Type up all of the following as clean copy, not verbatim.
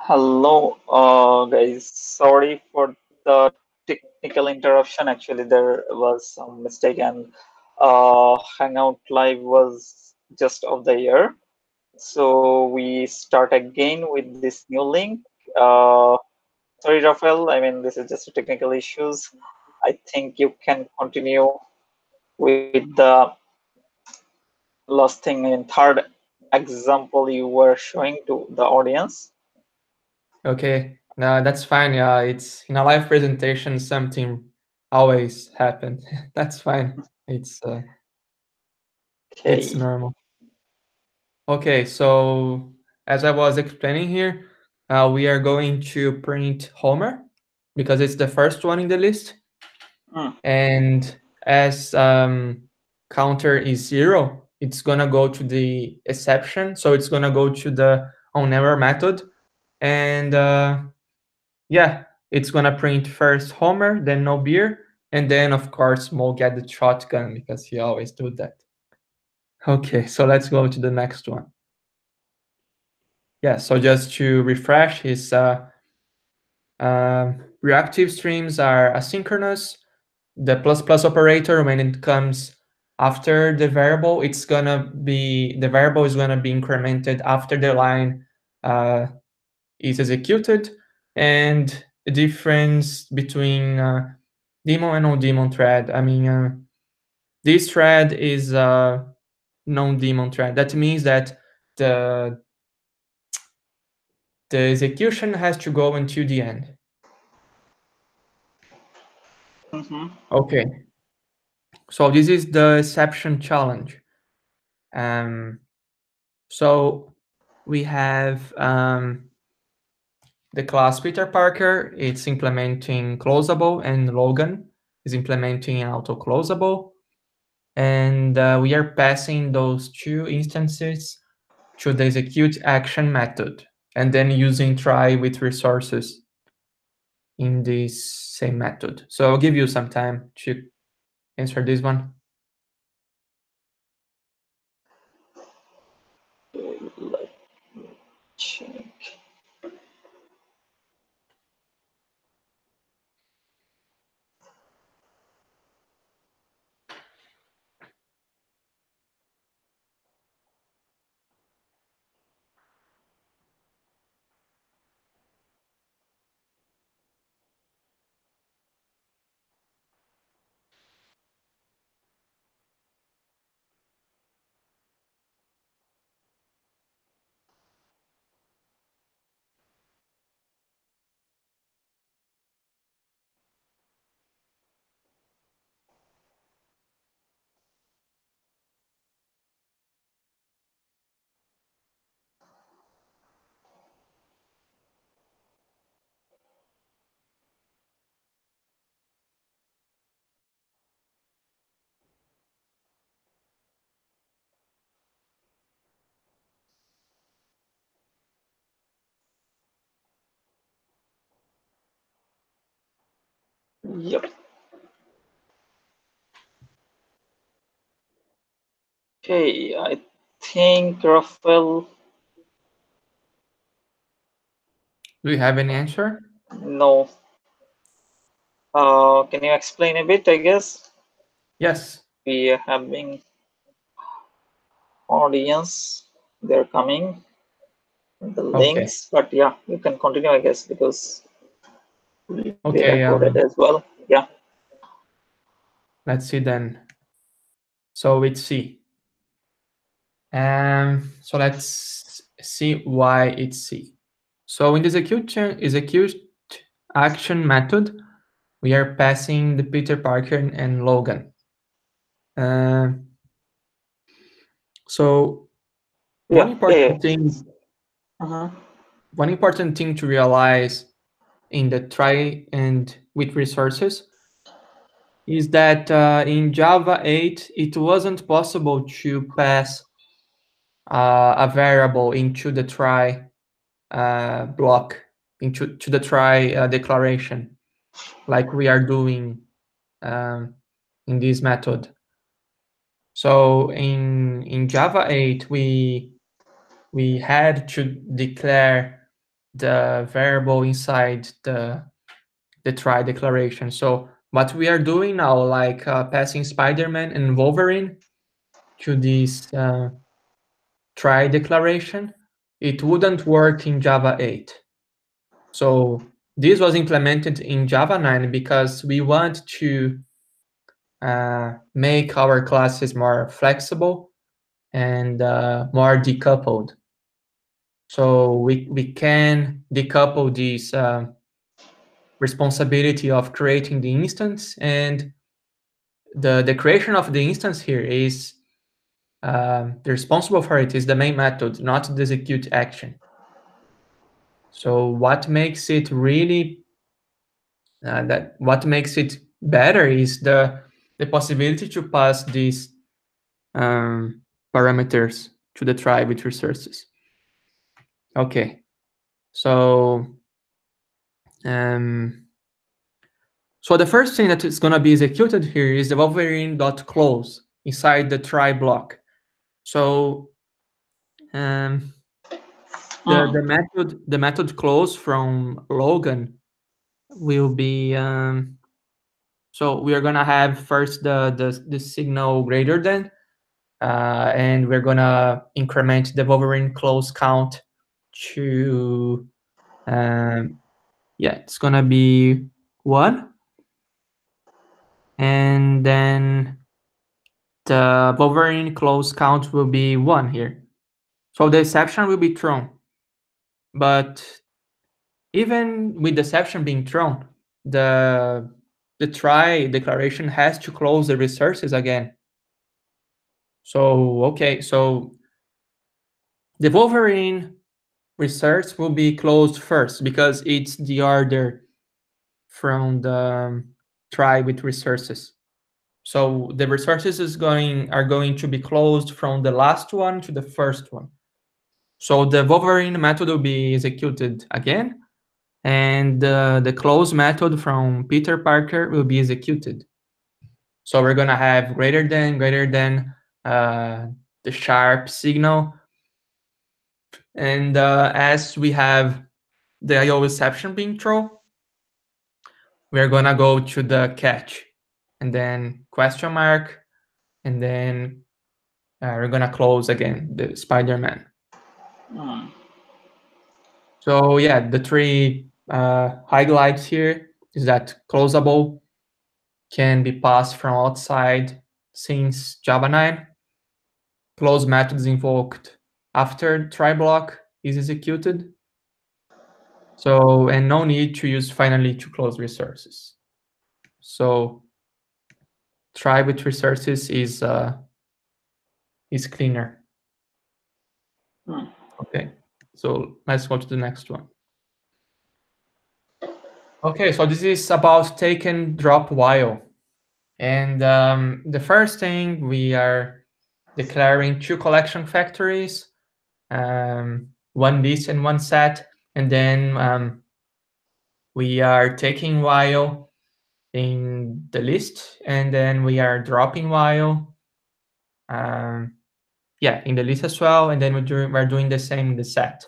Hello, guys. Sorry for the technical interruption. Actually, there was some mistake, and Hangout Live was just of the year. So we start again with this new link. Uh, Sorry, Rafael. I mean, this is just a technical issues. I think you can continue with the last thing in third example you were showing to the audience. Okay, no, that's fine. Yeah, it's in a live presentation, something always happen. That's fine. It's Okay. normal. Okay, so as I was explaining here, we are going to print Homer because it's the first one in the list, Mm, and as counter is 0, it's gonna go to the exception, so it's gonna go to the onError method, and yeah, it's gonna print first Homer, then no beer, and then of course Mo get the shotgun because he always do that. Okay, so let's go to the next one. Yeah, so just to refresh, his reactive streams are asynchronous. The plus plus operator, when it comes after the variable, the variable is gonna be incremented after the line uh, is executed, and the difference between daemon and non-daemon thread. I mean, this thread is a non-daemon thread. That means that the the execution has to go until the end. mhm. Okay, so this is the exception challenge. Um, so we have the class Peter Parker. It's implementing closable, and Logan is implementing auto closable. And we are passing those two instances to the execute action method, and then using try with resources in this same method. So I'll give you some time to answer this one. Let me check. Yep. Okay, I think Rafael, Do you have any answer? no. Can you explain a bit? I guess Yes. we are having audience. They're coming, the Okay. links, but yeah, you can continue, I guess, because we Okay. recorded as well. Yeah. Let's see then. So it's C. So let's see why it's C. So in the execute action method, we are passing the Peter Parker and Logan. Uh, so one Yeah. Yeah. Yeah. important thing, Uh-huh. one important thing to realize in the try and with resources is that in Java 8 it wasn't possible to pass a variable into the try block, into to the try declaration, like we are doing um, in this method. So in Java 8 we had to declare the variable inside the try declaration. So what we are doing now, like passing Spider-Man and Wolverine to this try declaration, it wouldn't work in Java 8. So this was implemented in Java 9 because we want to make our classes more flexible and more decoupled. So we can decouple this responsibility of creating the instance, and the creation of the instance here is the responsible for it is the main method, not the execute action. So what makes it really what makes it better is the possibility to pass these parameters to the try with resources. Okay, so um, so the first thing that is going to be executed here is the Wolverine.close inside the try block. So um, Hmm. the method close from Logan will be so we are gonna have first the signal greater than, and we're gonna increment the Wolverine close count to yeah, it's gonna be 1, and then the Wolverine close count will be 1 here. So the exception will be thrown, but even with the exception being thrown, the the try declaration has to close the resources again. So okay, so the Wolverine resource will be closed first because it's the order from the try with resources. So the resources are going to be closed from the last one to the first one. So the Wolverine method will be executed again, and the close method from Peter Parker will be executed. So we're gonna have greater than the sharp signal, and as we have the IO exception being thrown, we're gonna go to the catch, and then question mark, and then we're gonna close again the Spider-Man. Hmm. So yeah, the three highlights here is that closable can be passed from outside since Java 9. Close methods invoked after try block is executed. So, and no need to use finally to close resources. So try with resources is cleaner. Hmm. Okay, so let's go to the next one. Okay, so this is about take and drop while. And the first thing, we are declaring two collection factories, one list and one set, and then we are taking while in the list, and then we are dropping while, um, yeah, in the list as well, and then we're doing the same in the set.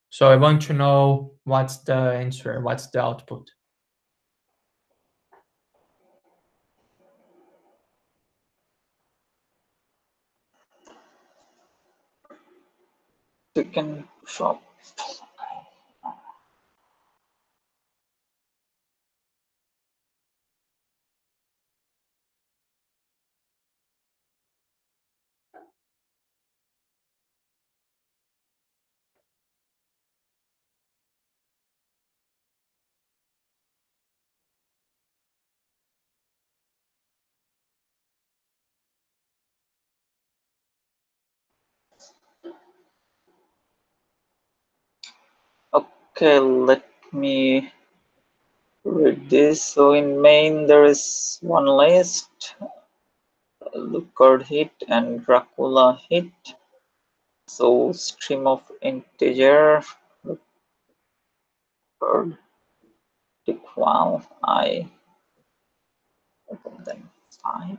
So I want to know what's the answer, what's the output. Chicken shop. Okay, let me read this. So in main there is one list, Lookout hit and Dracula hit. So stream of integer Lookout equal I open them 5.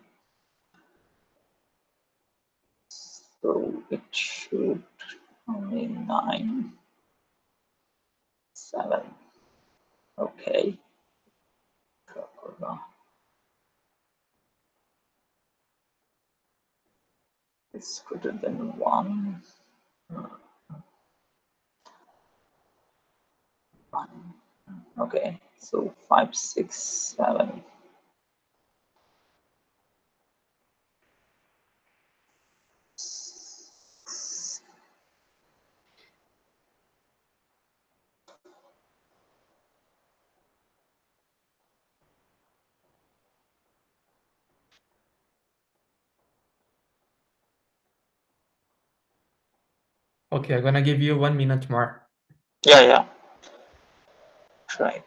So it should only 9. 7. Okay. It's greater than 1. 1. Okay, so 5, 6, 7. Okay, I'm gonna give you 1 minute more. Yeah. Right.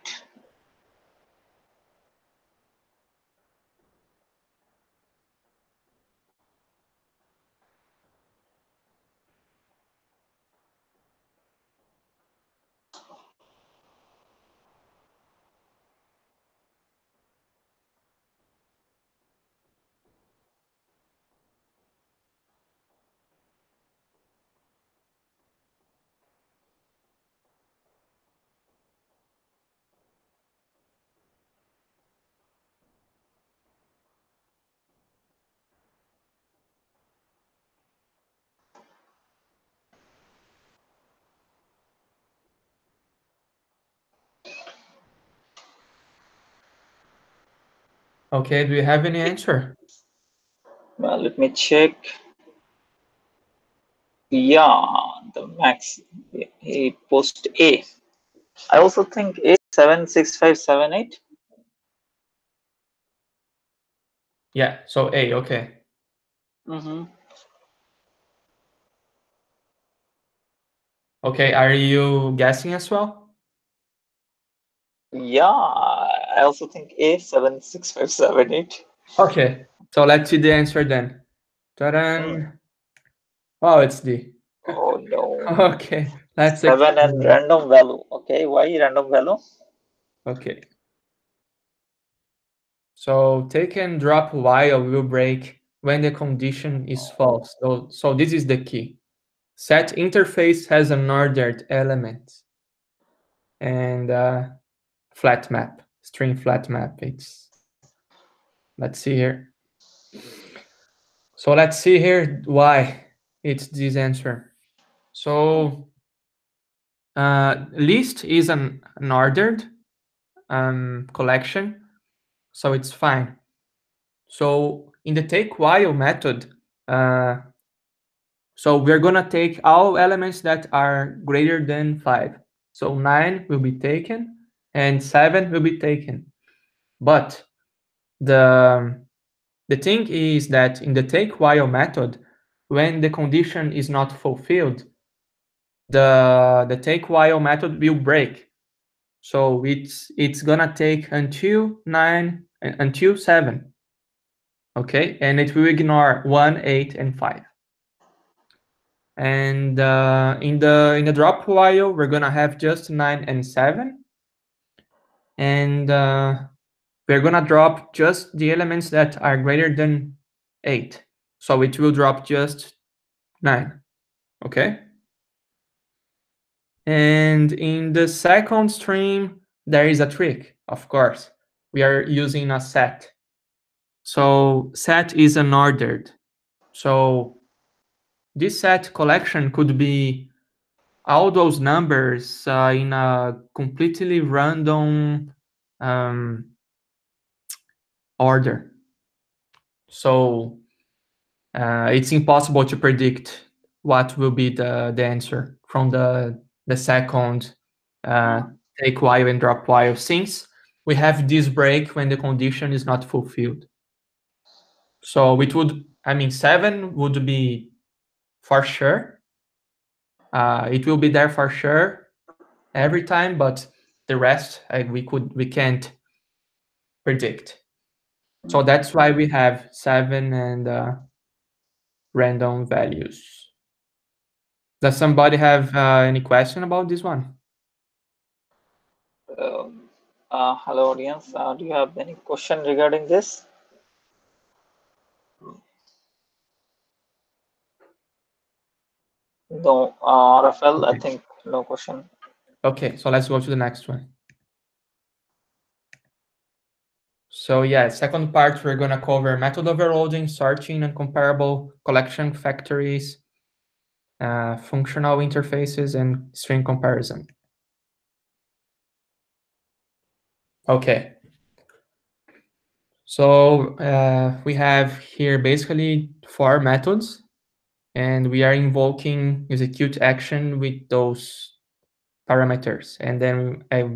Okay, do you have any answer? Well, let me check. Yeah, the max. He post A. I also think A 7, 6, 5, 7, 8. Yeah, so A, okay. Mm-hmm. Okay, are you guessing as well? Yeah, I also think A 7, 6, 5, 7, 8. Okay, so let's see the answer then. Hmm. Ta-da! Oh, it's D. Oh no. Okay, let's 7 and explain. random value. Okay, why random value? Okay, so take and drop while will break when the condition is false. So this is the key. Set interface has an ordered element and flat map, string flat map. Let's see here. So let's see here why it's this answer. So list is an ordered collection, so it's fine. So in the take while method, uh, so we're gonna take all elements that are greater than 5. So 9 will be taken and 7 will be taken. But the the thing is that in the take while method, when the condition is not fulfilled, the take while method will break. So it's gonna take until 9 until 7. Okay, and it will ignore 1, 8, and 5. And in the drop while, we're gonna have just 9 and 7, and we're gonna drop just the elements that are greater than 8. So it will drop just 9. Okay. And in the second stream, there is a trick, of course. We are using a set. So set is unordered. So this set collection could be all those numbers in a completely random order. So it's impossible to predict what will be the answer from the second take while and drop while, since we have this break when the condition is not fulfilled. So it would, I mean, 7 would be for sure. It will be there for sure every time, but the rest we can't predict. So that's why we have 7 and random values. Does somebody have any question about this one? Um, Hello, audience. Do you have any question regarding this? No, Rafael, I Okay. think no question. Okay, so let's go to the next one. So yeah, second part, we're gonna cover method overloading, sorting, and comparable collection factories, functional interfaces, and string comparison. Okay. So we have here basically 4 methods, and we are invoking execute action with those parameters. And then I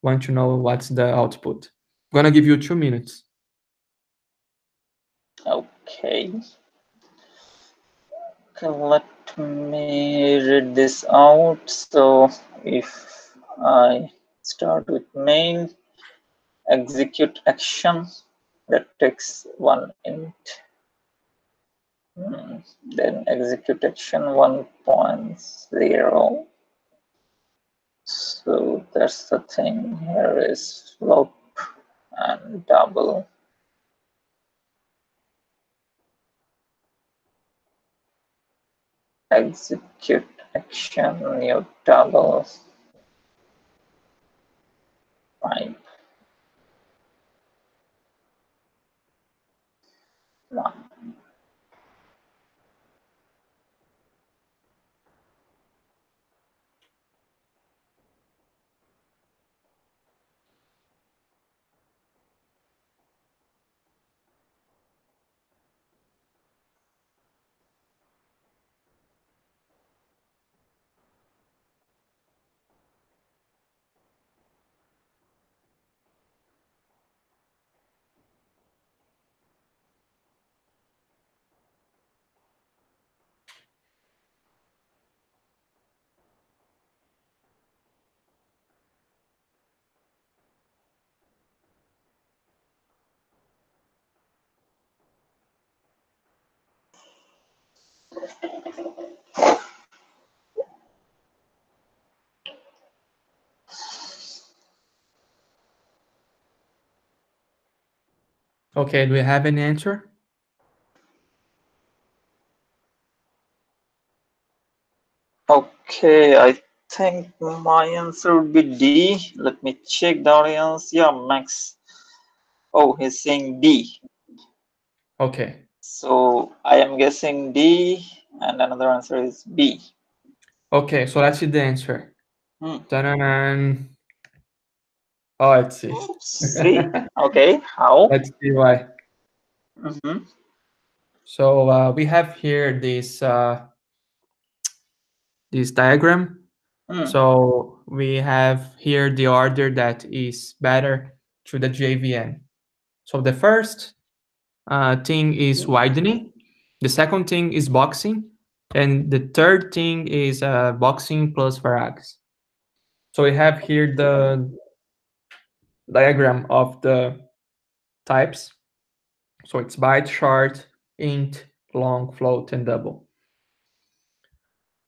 want to know what's the output. I'm gonna give you 2 minutes. Okay. Okay, let me read this out. So if I start with main, execute action, that takes one int, then execute action 1.0. So that's the thing. Here is float and double. Execute action new double. Fine. One. Okay, do we have an answer? Okay, I think my answer would be D. Let me check the audience. Yeah, Max. Oh, he's saying D. Okay. So I am guessing D, and another answer is B. Okay, so let's see the answer. Ta-da-dan. Oh, let's see. C. Okay, how? Let's see why. Mm-hmm. So we have here this diagram. So we have here the order that is better to the JVM. So the first thing is widening. The second thing is boxing. And the third thing is boxing plus varieties. So we have here the diagram of the types. So it's byte, short, int, long, float, and double.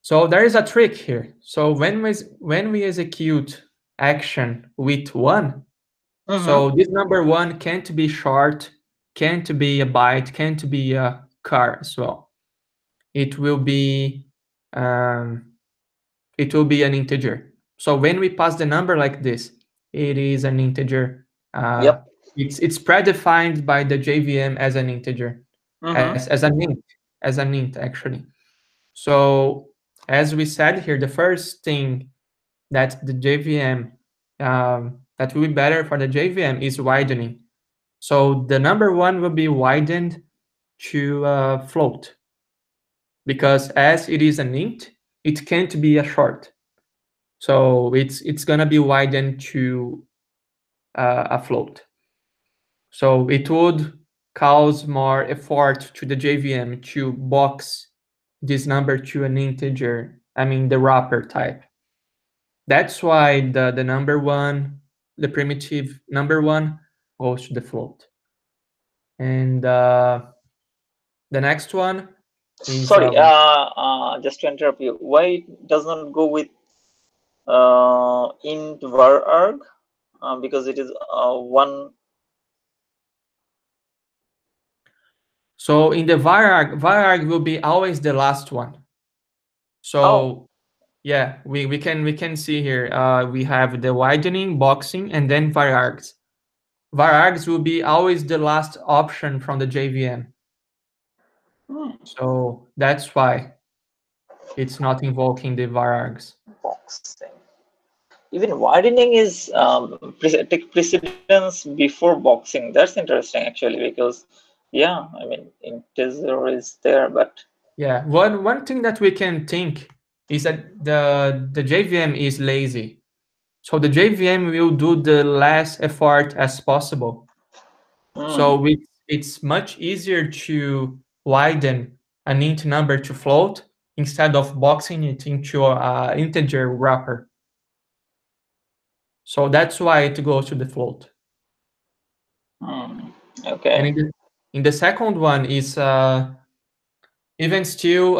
So there is a trick here. So when we execute action with 1, so this number 1 can't be short, can't be a byte, can't be a car as well. It will be um, an integer. So when we pass the number like this, it is an integer. Yep. It's predefined by the JVM as an integer, as an int actually. So as we said here, the first thing that the JVM that will be better for the JVM is widening. So the number 1 will be widened to float, because as it is an int, it can't be a short. So it's gonna be widened to a float. So it would cause more effort to the JVM to box this number to an integer, I mean the wrapper type. That's why the number 1, the primitive number 1 goes to the float. And the next one is Sorry, just to interrupt you. Why it does not go with int var arg? Because it is one. so in the vararg will be always the last one. Oh, So Yeah, we can see here. We have the widening, boxing, and then varargs. Varargs will be always the last option from the JVM. Hmm, So that's why it's not invoking the varargs. boxing. Even widening is take precedence before boxing. That's interesting actually because yeah, I mean integer is there, but Yeah, one thing that we can think is that the JVM is lazy. So the JVM will do the less effort as possible. hmm, So it's much easier to widen an int number to float instead of boxing it into a integer wrapper. So that's why it goes to the float. hmm, And okay. in the second one is even still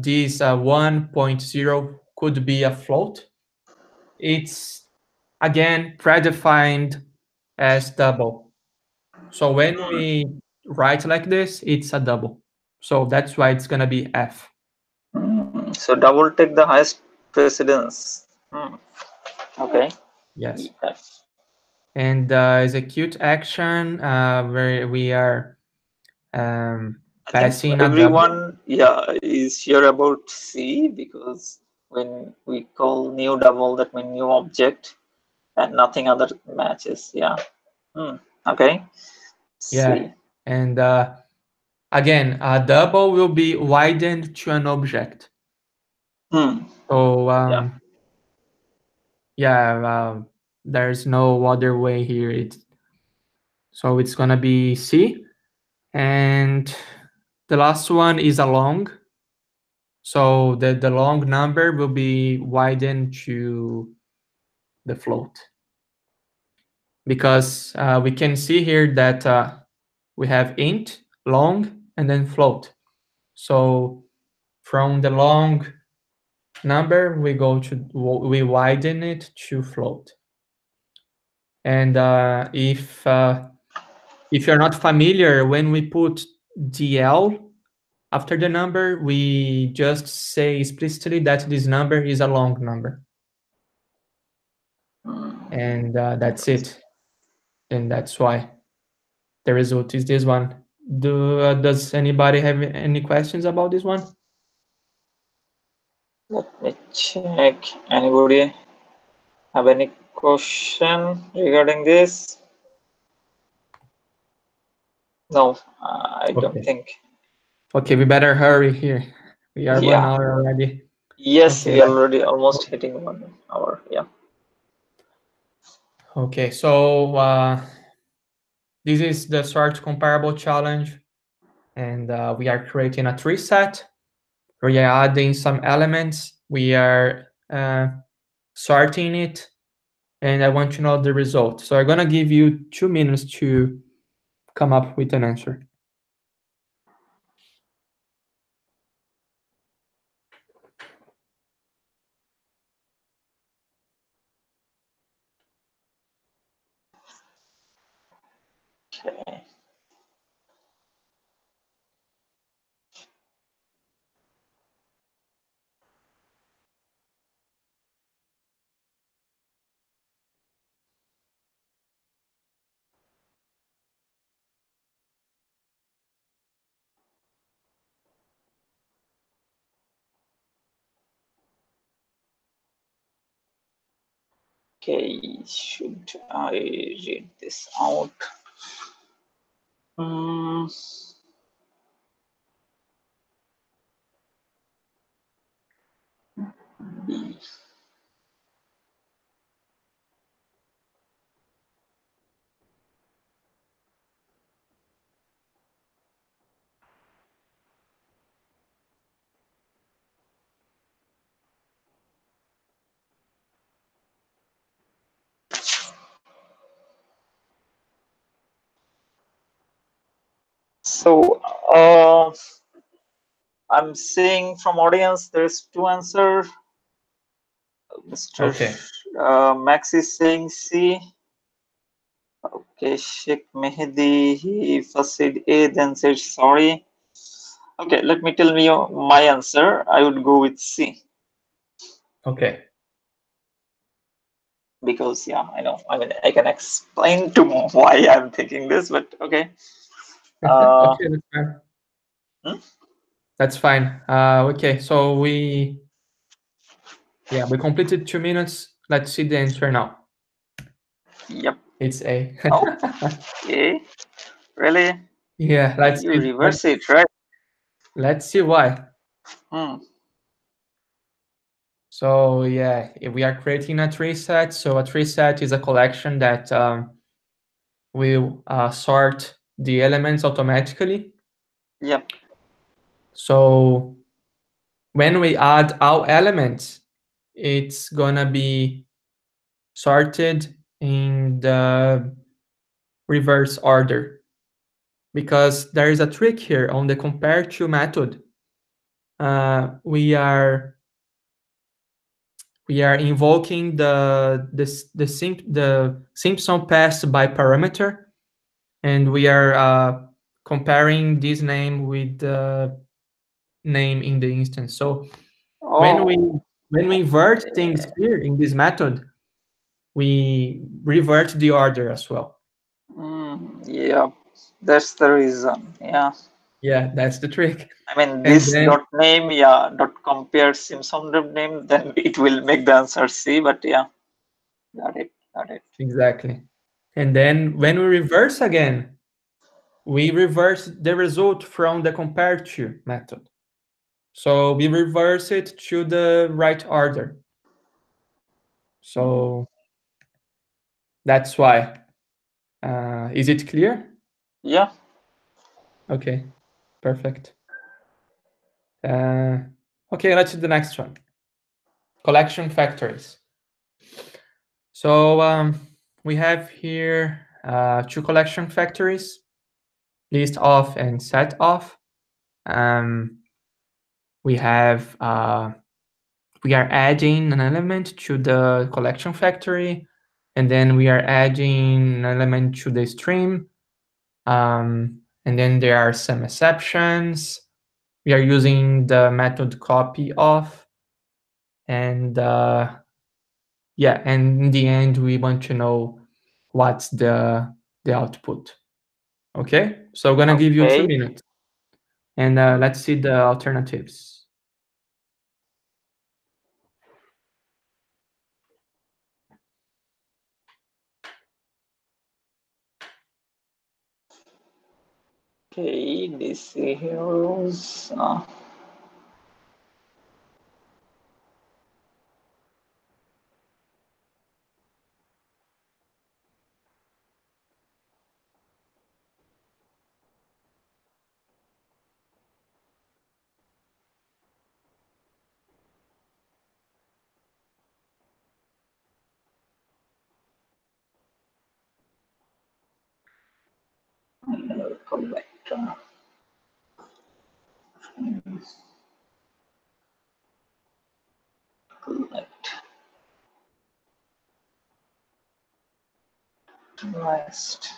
this 1.0 could be a float. It's again predefined as double. So when Hmm, we write like this, it's a double. So that's why it's gonna be F. hmm. So double take the highest precedence. Hmm, okay. Yes. Yes. And execute action where we are I think passing a double. everyone, yeah, is sure about C because when we call new double, that means new object and nothing other matches. Yeah. Hmm. Okay. Yeah. C. And again, a double will be widened to an object. Hmm. So Yeah. yeah, there's no other way here. So it's gonna be C. And the last one is a long. So the long number will be widened to the float. Because we can see here that we have int, long, and then float. So from the long number, we widen it to float. And if you're not familiar, when we put DL after the number, we just say explicitly that this number is a long number, Hmm. and that's Interesting. it. And that's why the result is this one. Does anybody have any questions about this one? Let me check. Anybody have any question regarding this? No, I don't Okay. think. Okay, we better hurry here. We are one Yeah. hour already. Yes, Okay, we already almost hitting 1 hour. Yeah. okay. So this is the sort comparable challenge, and we are creating a tree set. We are adding some elements. We are sorting it, and I want to know the result. So I'm gonna give you 2 minutes to come up with an answer. Okay. Okay. Should I read this out? Hmm. So, I'm seeing from audience there's two answer. Mr. Okay. Max is saying C. Okay, Sheikh Mehdi, he first said A, then said sorry. Okay, let me tell me my answer. I would go with C. Okay. Because yeah, I know. I mean, I can explain to why I'm thinking this, but okay. Uh, Okay, that's fine. hmm? That's fine. Okay, so we completed 2 minutes. Let's see the answer now. Yep. It's A. Okay. Really? Yeah, But you let's reverse it, right? let's see why. Hmm. So yeah, if we are creating a tree set. So a tree set is a collection that will sort the elements automatically. Yep. So when we add all elements, it's gonna be sorted in the reverse order, because there is a trick here on the compare to method. We are invoking the Simpson pass by parameter, and we are comparing this name with the name in the instance. So when we Oh. when we invert things Okay. here in this method, we revert the order as well. Yep. That's the reason. Yeah. Yeah, that's the trick. I mean, And this then dot name, yeah, dot compare Simpson dot name, then it will make the answer C. But yeah, got it. Got it. exactly. And then when we reverse again, we reverse the result from the compare to method. So we reverse it to the right order. Hmm. So that's why. Is it clear? Yeah. Okay, perfect. Uh, okay, let's do the next one. Collection factories. So we have here two collection factories, list of and set of. Um, we have we are adding an element to the collection factory, and then we are adding an element to the stream. And then there are some exceptions. We are using the method copy of, and and in the end, we want to know what's the output. Okay, so I'm gonna give you two Okay. minutes, and let's see the alternatives. Okay. DC heroes. Collect. Collect. Next.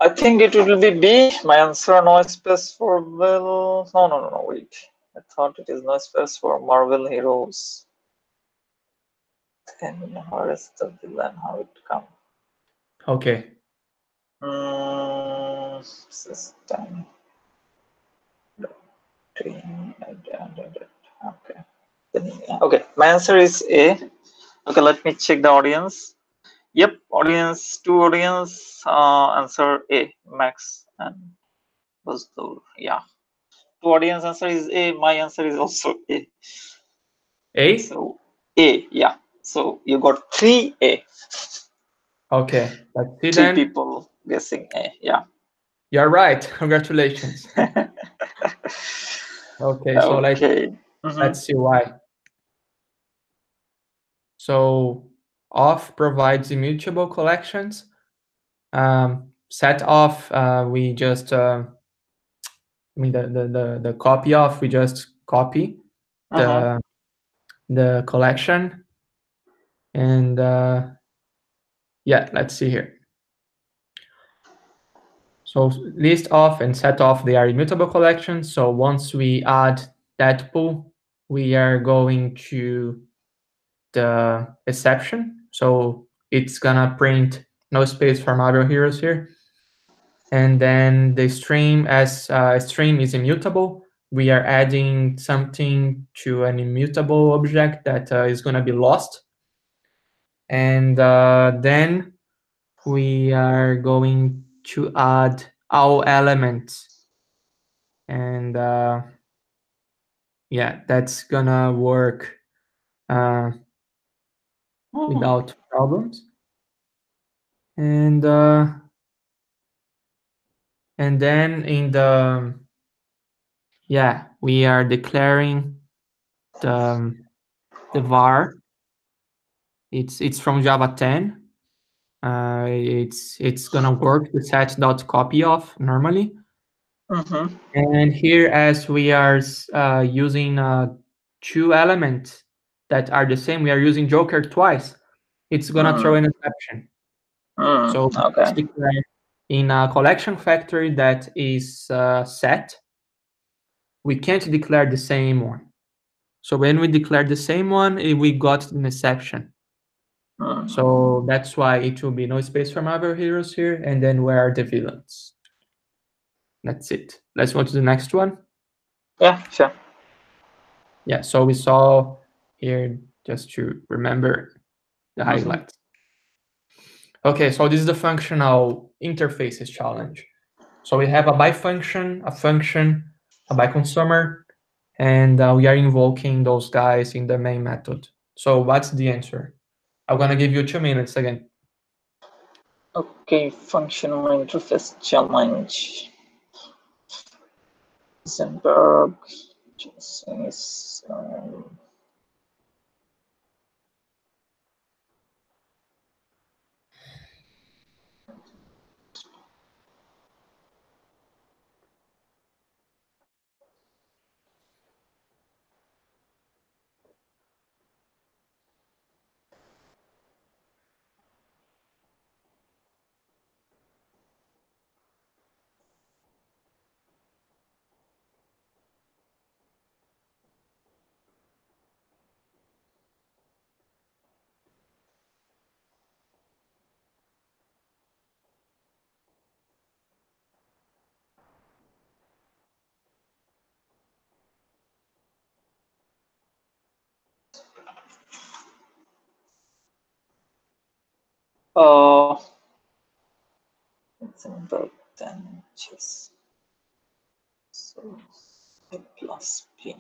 I think it will be B. My answer, no space for Will. No, no, no, no, wait. I thought it is no space for Marvel Heroes. Then where is the villain? How it come? Okay. System. Doctrine. Okay. Okay, my answer is A. Okay, let me check the audience. Yep, audience, two audience, answer A, Max and was the, yeah. Two audience answer is A, my answer is also A. A? So A, yeah. So you got 3A. Okay, let's see Three then. people guessing A. Yeah. You're right. Congratulations. Okay, so Okay. Mm-hmm. let's see why. So off provides immutable collections. Set off, we just, I mean, the copy off, we just copy Mm-hmm. the collection. And yeah, let's see here. So list off and set off, they are immutable collections. So once we add that pool, we are going to the exception. So it's gonna print no space for Marvel Heroes here. And then the stream, as stream is immutable, we are adding something to an immutable object that is gonna be lost. And then we are going to add all elements. And yeah, that's gonna work uh, Hmm. without problems. And then in the, yeah, we are declaring the var. It's from Java 10. It's gonna work the set.copyof normally. Mm-hmm. And here, as we are using two elements that are the same, we are using Joker twice. It's gonna throw Mm. an exception. Mm. So let's Okay. declare in a collection factory that is set, we can't declare the same one. So when we declare the same one, we got an exception. Mm. So that's why it will be no space for Marvel heroes here, and then where are the villains? That's it. Let's go to the next one. Yeah, sure. Yeah, so we saw here, just to remember the Mm-hmm. highlights. Okay, so this is the functional interfaces challenge. So we have a by function, a by consumer, and we are invoking those guys in the main method. So what's the answer? I'm gonna give you 2 minutes again. Okay, functional interface challenge. Zenberg. Is, uh, Zenberg then just so A plus P.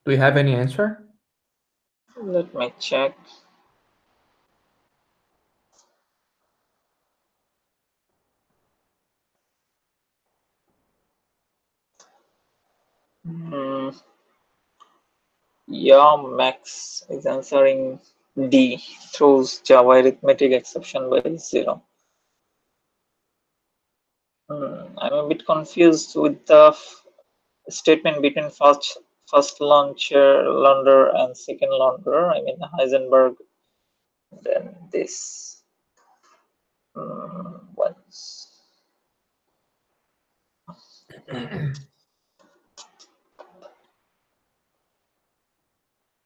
Do you have any answer? Let me check. Mm, yeah, Max is answering D. Throws Java arithmetic exception by 0. I'm a bit confused with the statement between first launder and second launder. I mean Heisenberg. Then this once.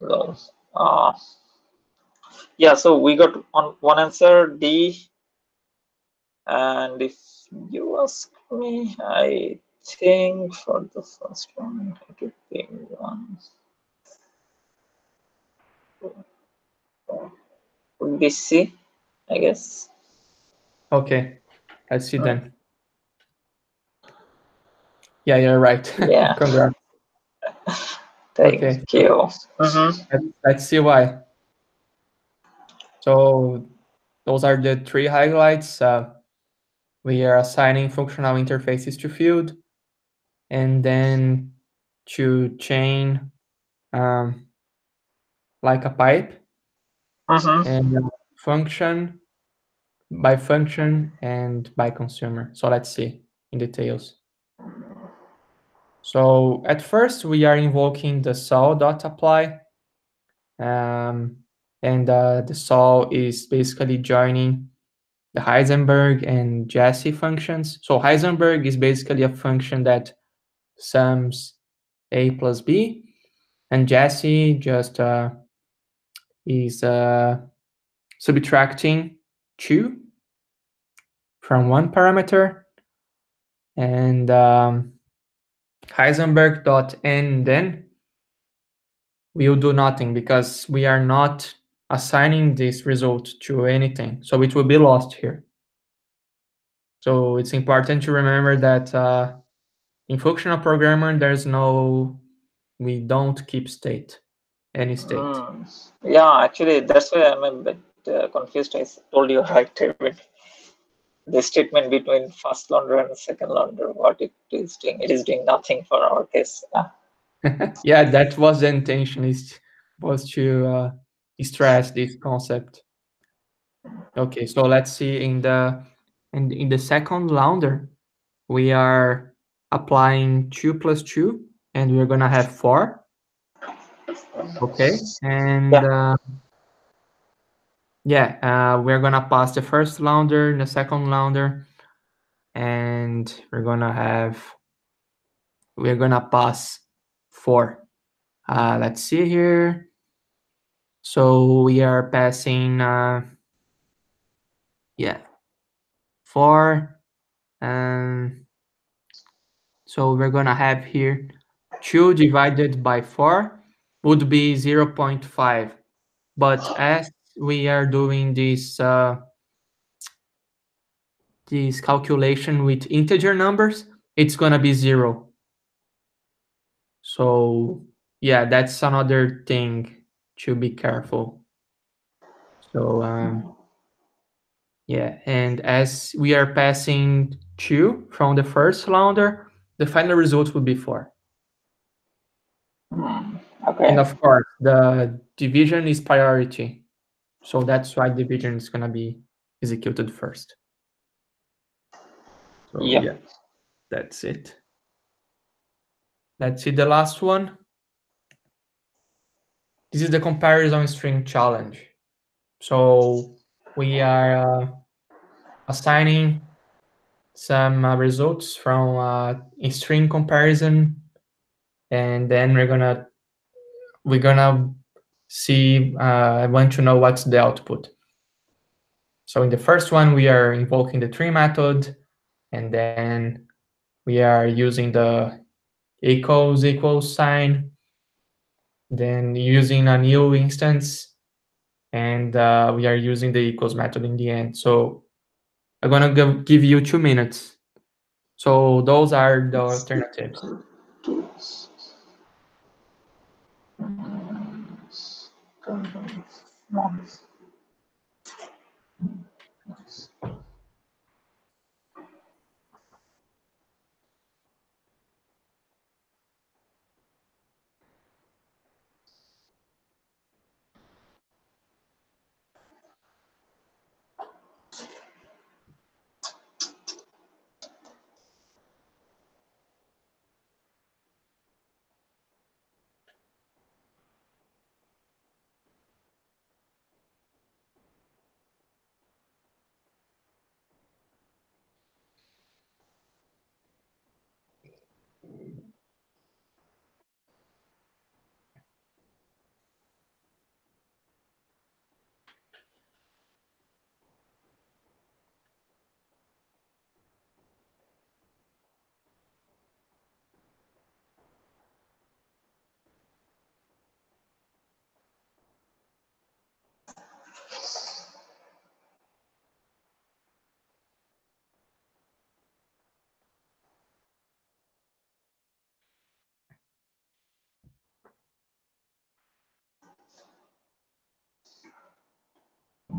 So, uh, yeah, so we got on one answer D, and if you ask me, I think for the first one it would be one would be C, I guess. Okay, let's see then. Yeah, you're right. Yeah, Congrats. thank Okay, so you. Mm-hmm. let's see why. So those are the three highlights. We are assigning functional interfaces to field, and then to chain um, like a pipe, Mm-hmm. and function by function and by consumer. So let's see in details. So at first we are invoking the sol.apply, um, and the sol is basically joining the Heisenberg and Jassy functions. So Heisenberg is basically a function that sums a plus b, and Jassy just is subtracting 2 from one parameter, and Heisenberg.n then will do nothing because we are not assigning this result to anything. So it will be lost here. So it's important to remember that in functional programming, we don't keep any state. Yeah, actually, that's why I'm a bit confused. I told you right, David. The statement between first launder and second launder, what it is doing, it is doing nothing for our case. Yeah, that was the intention, was to stress this concept. Okay, so let's see in the second launder, we are applying 2 plus 2, and we're gonna have 4. Okay, and Yeah. yeah, we're gonna pass the first launder, the second launder, and we're gonna pass 4. Let's see here. So we are passing, yeah, 4. Um, so we're gonna have here 2 divided by 4 would be 0.5. But as we are doing this calculation with integer numbers, it's gonna be 0. So yeah, that's another thing to be careful. So yeah, and as we are passing 2 from the first launder, the final result would be 4. And Okay. of course, the division is priority. So that's why division is gonna be executed first. So Yeah. yeah, that's it. Let's see the last one. This is the comparison string challenge. So we are assigning some results from a string comparison, and then we're gonna see. I want to know what's the output. So in the first one, we are invoking the tree method, and then we are using the equals sign, then using a new instance, and we are using the equals method in the end. So I'm gonna give you 2 minutes. So those are the alternatives.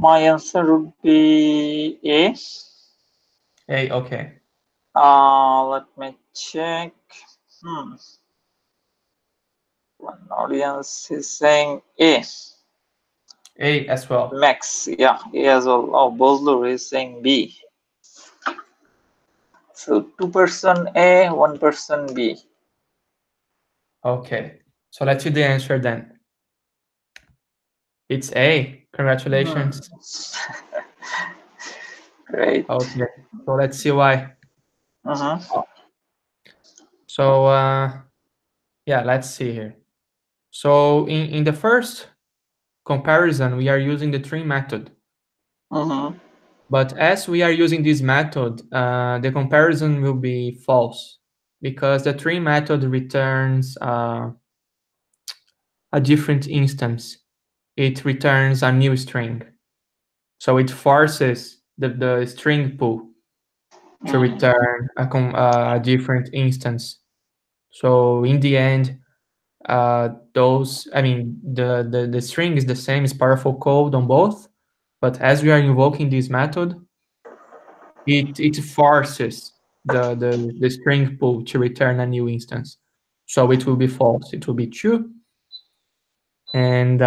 My answer would be A. A, okay. Let me check. Hmm. One audience is saying A. A as well. Max, yeah, A as well. Oh, Bozlur is saying B. So 2% A, 1% B. Okay. So let's see the answer then. It's A. Hmm. Congratulations. Great. Okay. So let's see why. Mm-hmm. So yeah, let's see here. So in the first comparison, we are using the tree method. Mm-hmm. But as we are using this method, the comparison will be false because the tree method returns a different instance. It returns a new string. So it forces the string pool to Mm. return a different instance. So in the end, the string is the same, it's powerful code on both, but as we are invoking this method, it forces the string pool to return a new instance. So it will be false, it will be true. And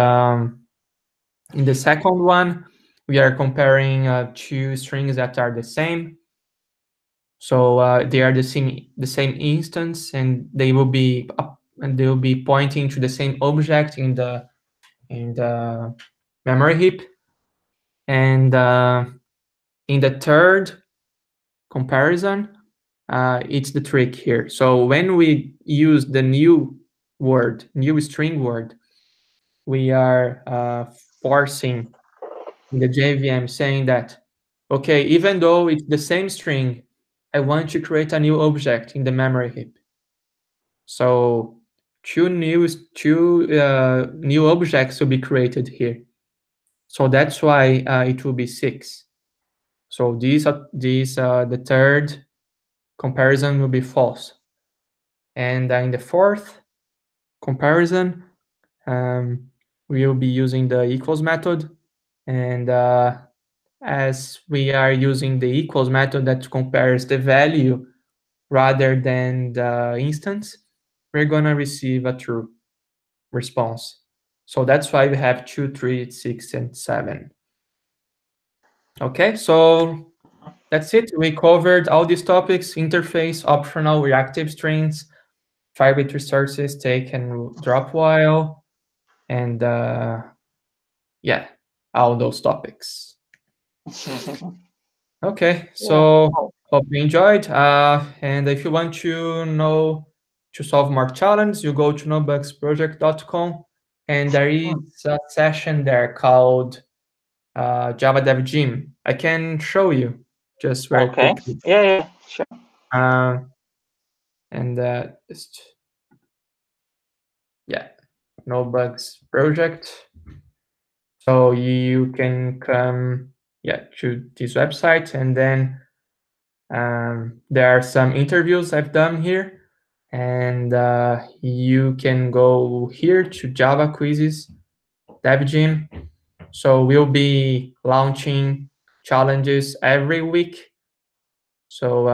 in the second one, we are comparing two strings that are the same. So they are the same instance, and they will be pointing to the same object in the memory heap. And in the third comparison, it's the trick here. So when we use the new string word, we are forcing the JVM saying that, okay, even though it's the same string, I want to create a new object in the memory heap. So two new objects will be created here. So that's why it will be 6. So the third comparison will be false. And in the fourth comparison, um, we will be using the equals method. And as we are using the equals method that compares the value rather than the instance, we're going to receive a true response. So that's why we have 2, 3, 6, and 7. Okay, so that's it. We covered all these topics: interface, optional, reactive strings, try with resources, take and drop while, and yeah, all those topics. Okay, Yeah. so Oh, hope you enjoyed. And if you want to solve more challenges, you go to nobugsproject.com, and there is hmm. a session there called Java Dev Gym. I can show you just very Okay. quickly. Yeah, yeah, sure. Uh, and just yeah, no bugs project. So you can come to this website, and then there are some interviews I've done here, and you can go here to Java quizzes, Dev Gym. So we'll be launching challenges every week. So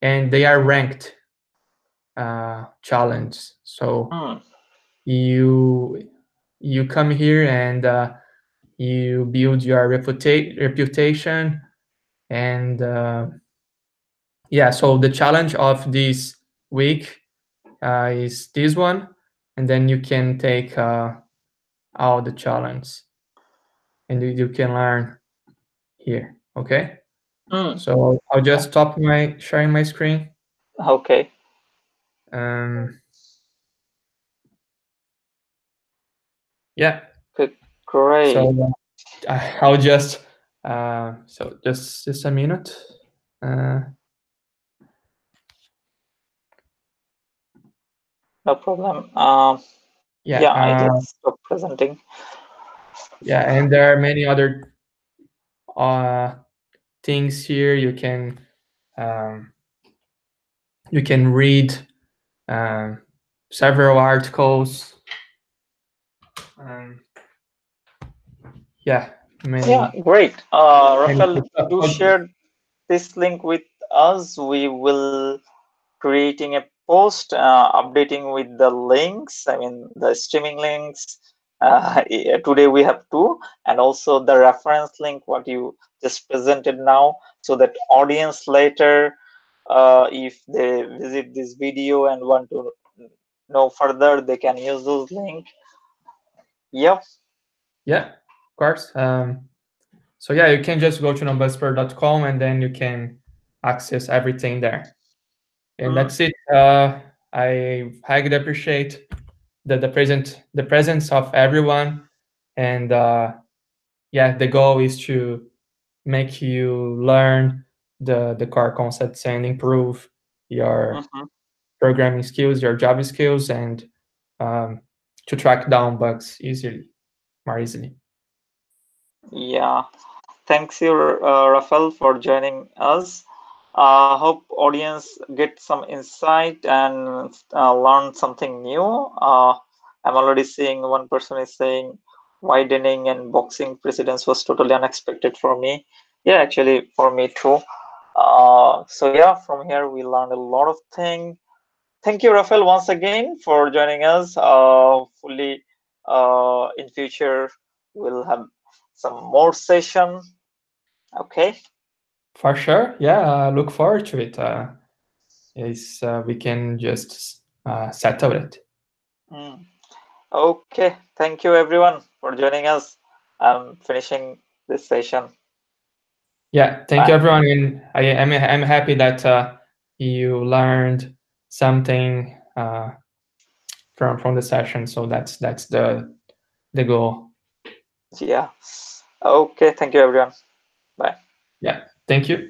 and they are ranked challenges. So Hmm. you come here and you build your reputation. And yeah, so the challenge of this week is this one, and then you can take all the challenges, and you can learn here. Okay, Hmm. so I'll Yeah. just stop my sharing my screen. Okay. um yeah, Good. Great. so I'll just so just a minute. uh No problem. yeah Yeah, I just stopped presenting. yeah, and there are many other uh things here. Um, you can read um, several articles. Um, yeah, Yeah, many great. many Rafael, do good. share this link with us. We will creating a post, updating with the links. I mean, the streaming links. Today we have two, and also the reference link, what you just presented now, so that audience later, if they visit this video and want to know further, they can use those link. Yep. Yeah, of course. So yeah, you can just go to numbusper.com and then you can access everything there. And Mm, that's it. I highly appreciate the presence of everyone, and yeah, the goal is to make you learn the core concepts and improve your mhm. programming skills, your Java skills, and um, to track down bugs more easily. Yeah. Thanks you, Rafael, for joining us. Hope audience get some insight and learn something new. I'm already seeing one person is saying widening and boxing precedence was totally unexpected for me. Yeah, actually for me too. So yeah, from here we learned a lot of things. Thank you, Rafael, once again for joining us. Fully in future we'll have some more session. Okay. For sure, yeah. Look forward to it. Is We can just settle it. Mm. Okay. Thank you, everyone, for joining us. I'm finishing this session. Yeah, thank you Bye. everyone, and I'm happy that you learned something from the session. So that's the goal. Yeah. Okay. Thank you, everyone. Bye. Yeah, thank you.